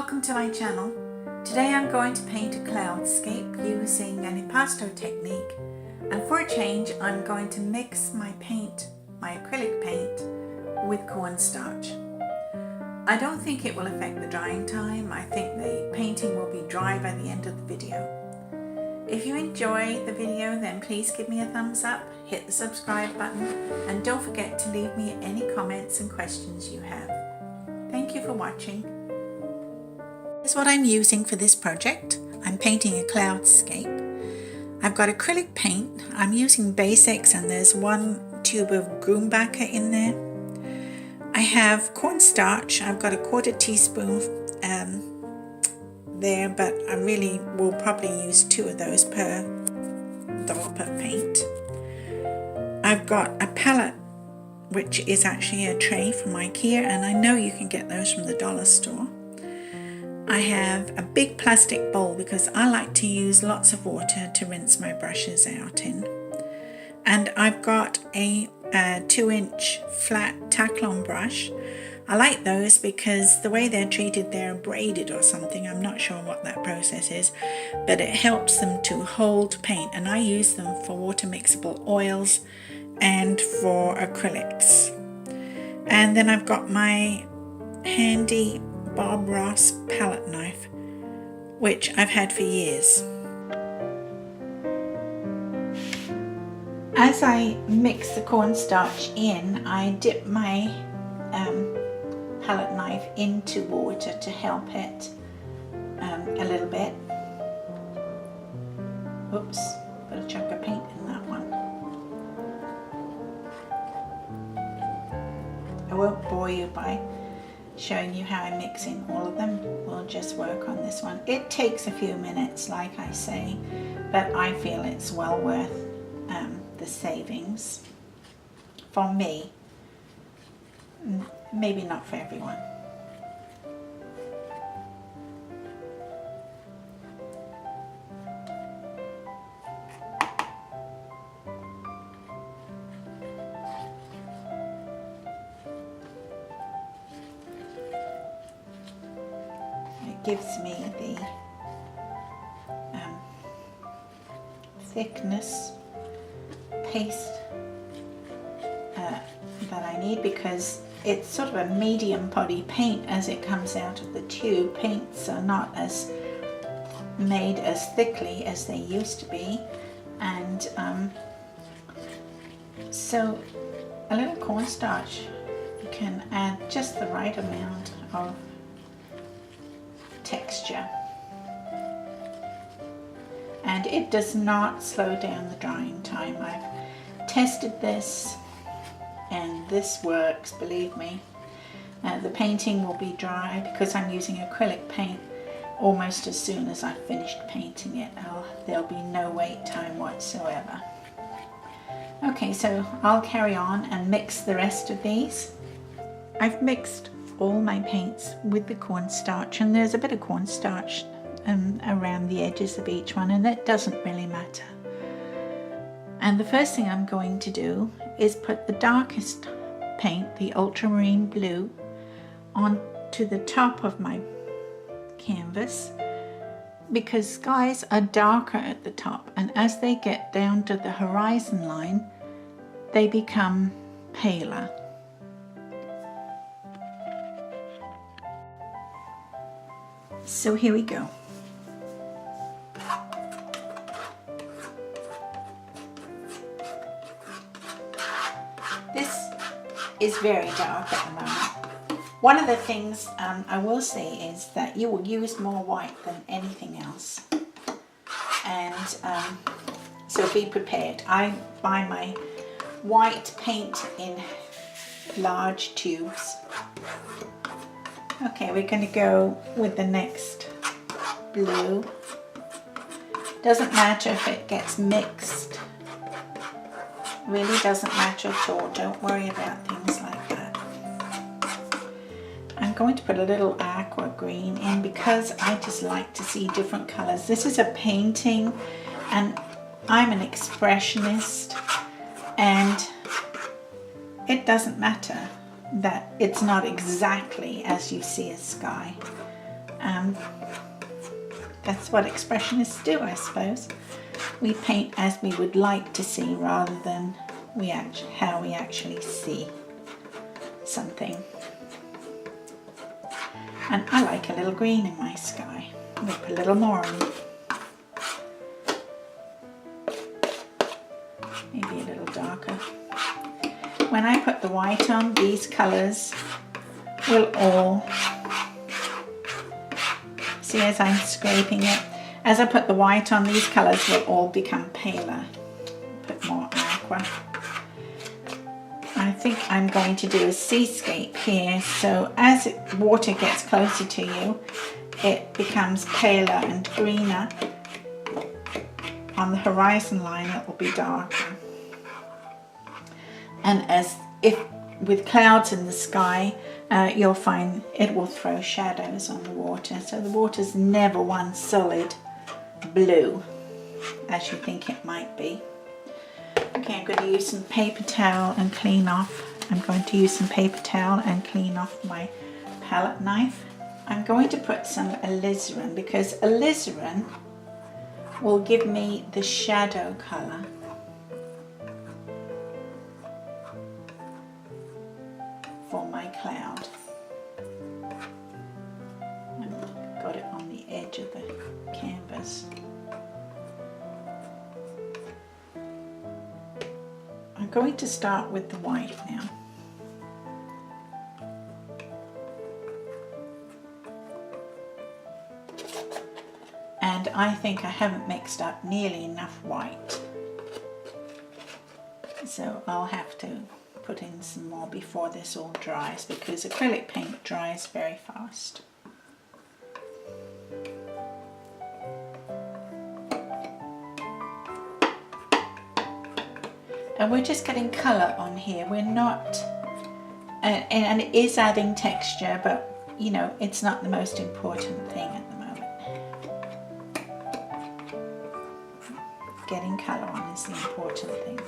welcome to my channel. Today I'm going to paint a cloudscape using an impasto technique, and for a change I'm going to mix my paint, my acrylic paint, with cornstarch. I don't think it will affect the drying time. I think the painting will be dry by the end of the video. If you enjoy the video, then please give me a thumbs up, hit the subscribe button, and don't forget to leave me any comments and questions you have. Thank you for watching. Here's what I'm using for this project. I'm painting a cloudscape. I've got acrylic paint. I'm using Basics, and there's one tube of Grumbacher in there. I have cornstarch. I've got a 1/4 teaspoon there, but I really will probably use 2 of those per dollop of paint. I've got a palette, which is actually a tray from IKEA, and I know you can get those from the dollar store. I have a big plastic bowl because I like to use lots of water to rinse my brushes out in. And I've got a 2-inch flat tack-on brush. I like those because the way they're treated, they're braided or something. I'm not sure what that process is, but it helps them to hold paint, and I use them for water mixable oils and for acrylics. And then I've got my handy Bob Ross palette knife, which I've had for years. As I mix the cornstarch in, I dip my palette knife into water to help it a little bit. Oops, put a chunk of paint in that one. I won't bore you by showing you how I mix in all of them. We'll just work on this one. It takes a few minutes, like I say, but I feel it's well worth the savings for me. Maybe not for everyone. It gives me the thickness paste that I need, because it's sort of a medium body paint as it comes out of the tube. Paints are not as made as thickly as they used to be, and so a little cornstarch can add just the right amount of texture, and it does not slow down the drying time. I've tested this and this works, believe me. The painting will be dry because I'm using acrylic paint almost as soon as I've finished painting it. There'll be no wait time whatsoever. Okay, so I'll carry on and mix the rest of these. I've mixed all my paints with the cornstarch, and there's a bit of cornstarch around the edges of each one, and that doesn't really matter. And the first thing I'm going to do is put the darkest paint, the ultramarine blue, onto the top of my canvas, because skies are darker at the top, and as they get down to the horizon line, they become paler. So here we go. This is very dark at the moment. One of the things I will say is that you will use more white than anything else, and so be prepared. I buy my white paint in large tubes. Okay, we're going to go with the next blue. Doesn't matter if it gets mixed. Really doesn't matter at all. Don't worry about things like that. I'm going to put a little aqua green in because I just like to see different colors. This is a painting, and I'm an expressionist, and it doesn't matter that it's not exactly as you see a sky. that's what expressionists do, I suppose. We paint as we would like to see rather than how we actually see something. And I like a little green in my sky. We'll put a little more on. Maybe a little darker. When I put the white on, these colours will all, see as I'm scraping it, as I put the white on, these colours will all become paler. Put more aqua. I think I'm going to do a seascape here, so as water gets closer to you, it becomes paler and greener. On the horizon line it will be darker. And as if with clouds in the sky, you'll find it will throw shadows on the water. So the water's never one solid blue as you think it might be. Okay, I'm going to use some paper towel and clean off. I'm going to use some paper towel and clean off my palette knife. I'm going to put some alizarin because alizarin will give me the shadow colour. For my cloud. I've got it on the edge of the canvas. I'm going to start with the white now. And I think I haven't mixed up nearly enough white. So I'll have to put in some more before this all dries because acrylic paint dries very fast. And we're just getting colour on here. We're not, and it is adding texture, but you know, it's not the most important thing at the moment. Getting colour on is the important thing.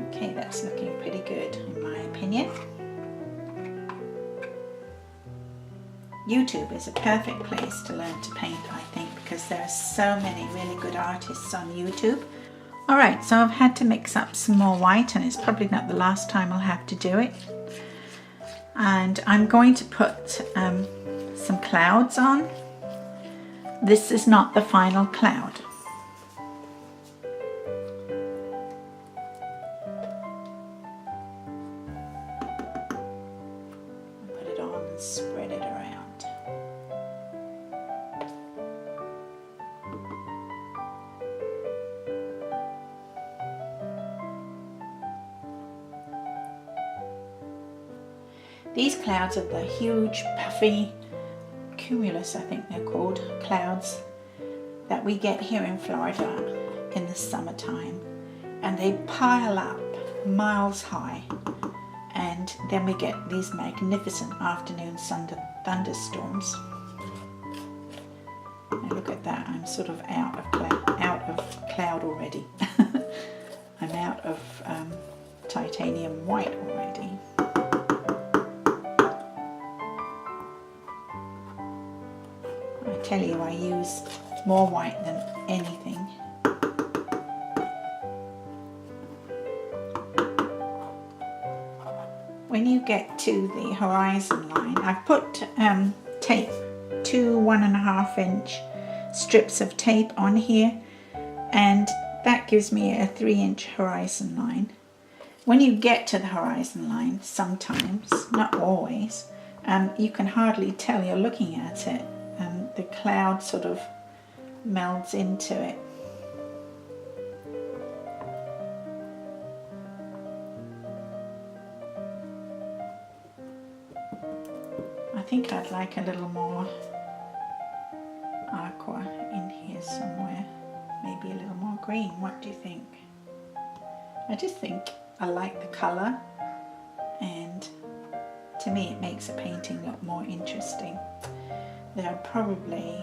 Okay, that's looking pretty good in my opinion. YouTube is a perfect place to learn to paint, I think, because there are so many really good artists on YouTube. Alright, so I've had to mix up some more white, and it's probably not the last time I'll have to do it. And I'm going to put some clouds on. This is not the final cloud. Put it on and spread it around. These clouds are the huge puffy cumulus, I think they're called, clouds that we get here in Florida in the summertime, and they pile up miles high, and then we get these magnificent afternoon thunderstorms. Now look at that, I'm sort of out of cloud already. I'm out of titanium white already. I tell you, I use more white than anything. When you get to the horizon line, I've put tape, 2 1.5 inch strips of tape on here, and that gives me a 3-inch horizon line. When you get to the horizon line, sometimes, not always, you can hardly tell you're looking at it. The cloud sort of melds into it. I think I'd like a little more aqua in here somewhere. Maybe a little more green. What do you think? I just think I like the colour, and to me it makes a painting look more interesting. There are probably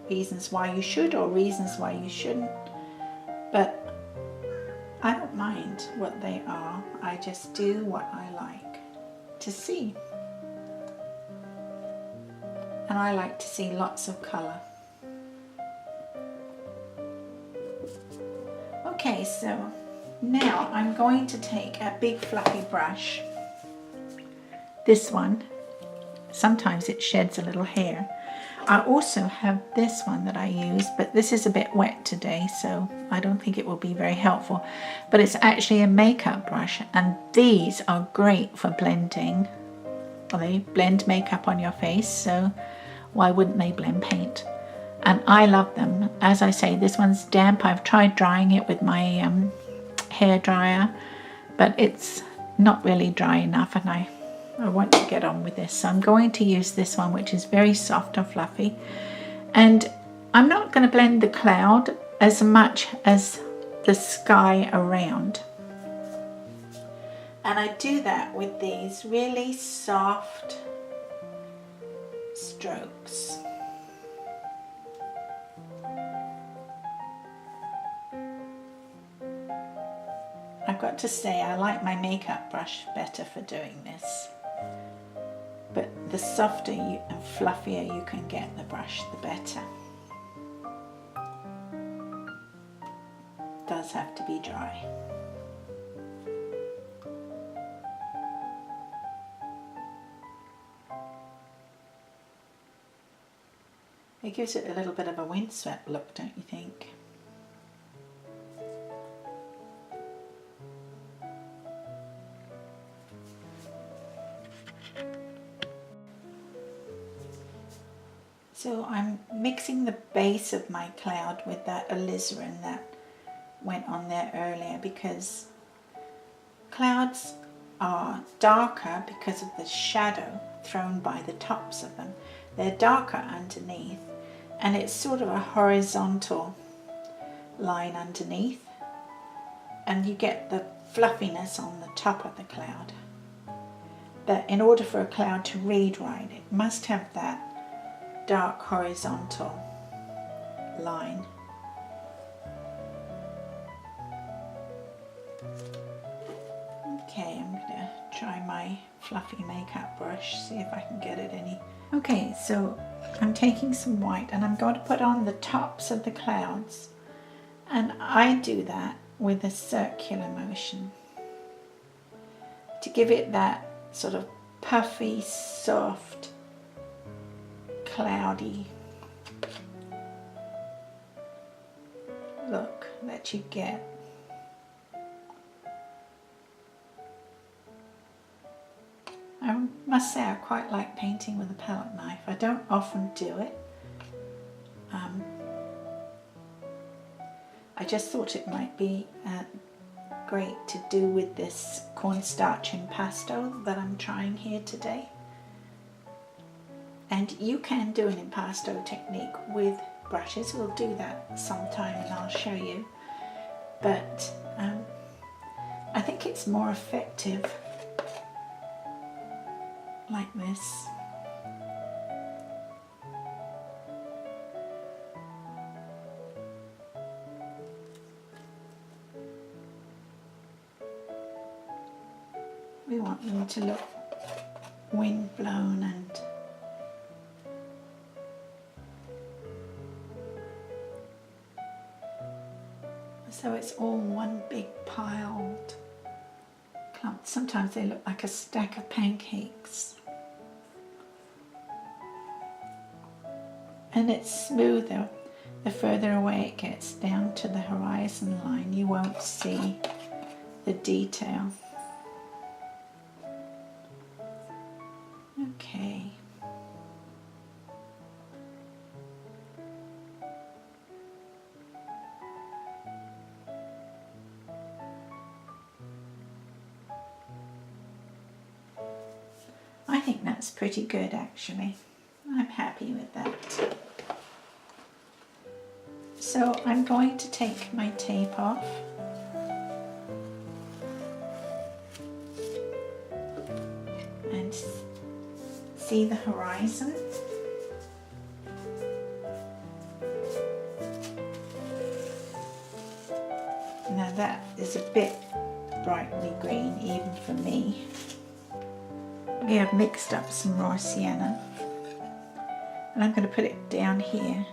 reasons why you should or reasons why you shouldn't, but I don't mind what they are. I just do what I like to see. And I like to see lots of colour. Okay, so now I'm going to take a big fluffy brush. This one, sometimes it sheds a little hair. I also have this one that I use, but this is a bit wet today, so I don't think it will be very helpful. But it's actually a makeup brush, and these are great for blending. Well, they blend makeup on your face, so why wouldn't they blend paint? And I love them. As I say, this one's damp. I've tried drying it with my hair dryer, but it's not really dry enough, and I want to get on with this. So I'm going to use this one, which is very soft and fluffy. And I'm not going to blend the cloud as much as the sky around. And I do that with these really soft strokes. I've got to say, I like my makeup brush better for doing this. But the softer and fluffier you can get the brush, the better. It does have to be dry. It gives it a little bit of a windswept look, don't you think? So I'm mixing the base of my cloud with that alizarin that went on there earlier, because clouds are darker because of the shadow thrown by the tops of them. They're darker underneath, and it's sort of a horizontal line underneath, and you get the fluffiness on the top of the cloud. But in order for a cloud to read right, it must have that dark horizontal line. Okay, I'm gonna try my fluffy makeup brush, see if I can get it any. Okay, so I'm taking some white and I'm going to put on the tops of the clouds, and I do that with a circular motion to give it that sort of puffy, soft, cloudy look that you get. I must say I quite like painting with a palette knife. I don't often do it. I just thought it might be great to do with this Cornstarch Impasto that I'm trying here today. And you can do an impasto technique with brushes. We'll do that sometime and I'll show you. But I think it's more effective like this. We want them to look wind-blown and so it's all one big piled clump. Sometimes they look like a stack of pancakes. And it's smoother the further away it gets down to the horizon line. You won't see the detail. Okay. I think that's pretty good actually. I'm happy with that. So I'm going to take my tape off. And see the horizon. Now that is a bit brightly green even for me. We have mixed up some raw sienna and I'm going to put it down here.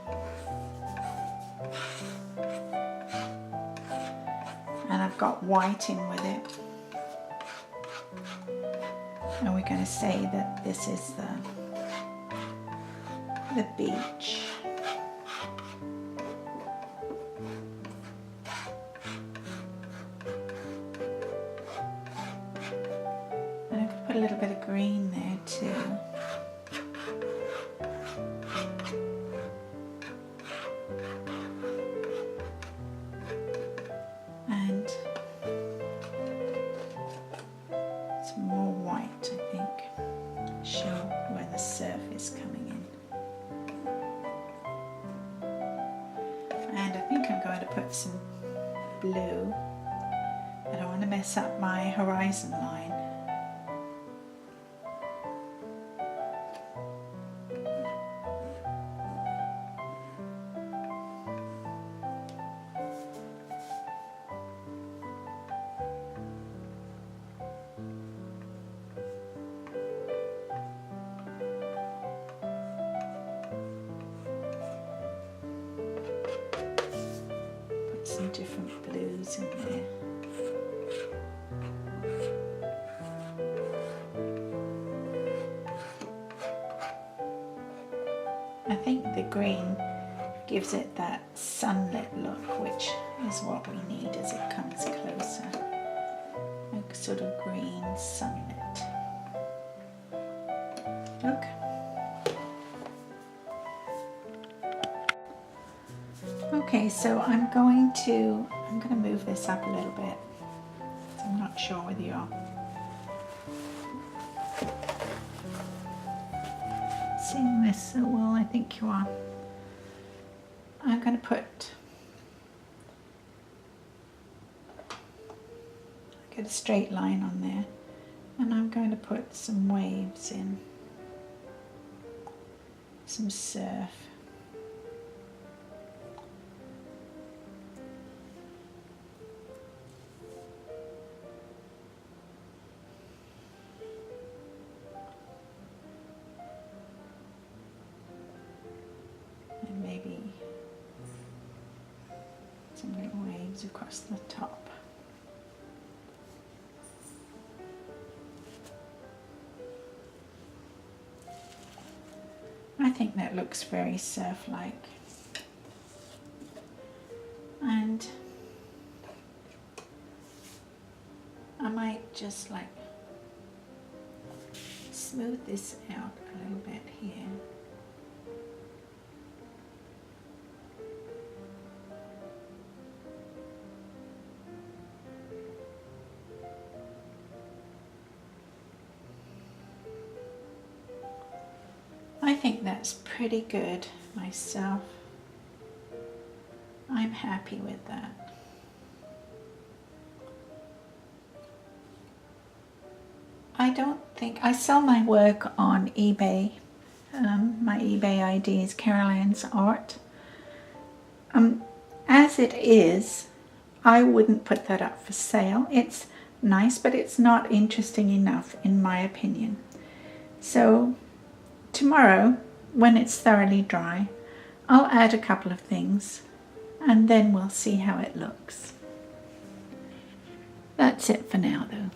And I've got white in with it. And we're going to say that this is the beach. And I could put a little bit of green there too. And some more white, I think, show where the surf is coming in. And I think I'm going to put some blue. I don't want to mess up my horizon line. Some different blues in there. I think the green gives it that sunlit look, which is what we need as it comes closer. Like sort of green sunlit look. Okay, so I'm going to move this up a little bit. So I'm not sure whether you're seeing this so well. I think you are. I'm going to get a straight line on there, and I'm going to put some waves in, some surf. Maybe some little waves across the top. I think that looks very surf-like. And I might just like smooth this out a little bit here. I think that's pretty good myself. I'm happy with that. I don't think I sell my work on eBay. My eBay ID is Caroline's Art. As it is, I wouldn't put that up for sale. It's nice, but it's not interesting enough in my opinion. So tomorrow, when it's thoroughly dry, I'll add a couple of things and then we'll see how it looks. That's it for now though.